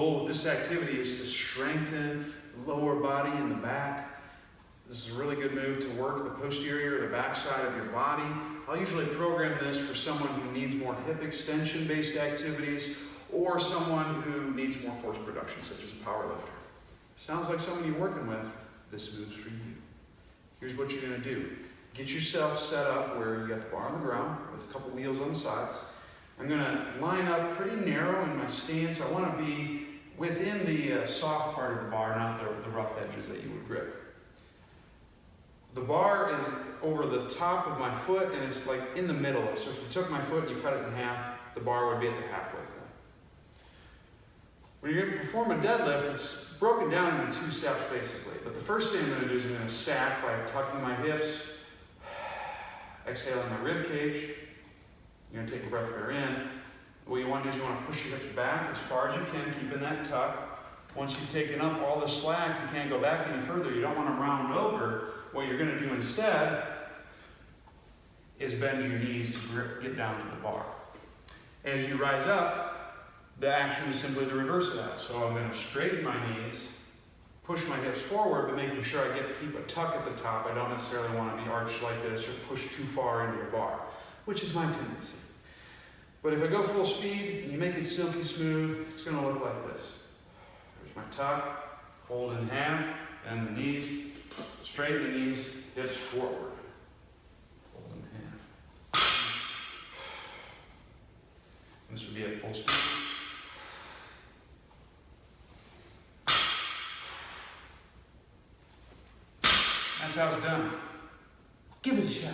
goal with this activity is to strengthen the lower body and the back. This is a really good move to work the posterior or the back side of your body. I'll usually program this for someone who needs more hip extension based activities or someone who needs more force production, such as a power lifter. Sounds like someone you're working with, this move's for you. Here's what you're going to do. Get yourself set up where you got the bar on the ground with a couple wheels on the sides. I'm going to line up pretty narrow in my stance. I want to be within the soft part of the bar, not the rough edges that you would grip. The bar is over the top of my foot and it's like in the middle. So if you took my foot and you cut it in half, the bar would be at the halfway point. When you're going to perform a deadlift, it's broken down into 2 steps basically. But the first thing I'm going to do is I'm going to stack by tucking my hips, exhaling my rib cage. You're going to take a breath of air in. What you want to do is you want to push your hips back as far as you can, keeping that tuck. Once you've taken up all the slack, you can't go back any further. You don't want to round over. What you're going to do instead is bend your knees to get down to the bar. As you rise up, the action is simply the reverse of that. So I'm going to straighten my knees, push my hips forward, but making sure I keep a tuck at the top. I don't necessarily want to be arched like this or push too far into the bar, which is my tendency. But if I go full speed and you make it silky smooth, it's going to look like this. There's my tuck, fold in half, bend the knees, straighten the knees, hips forward. Fold in half. This would be at full speed. That's how it's done. Give it a shot.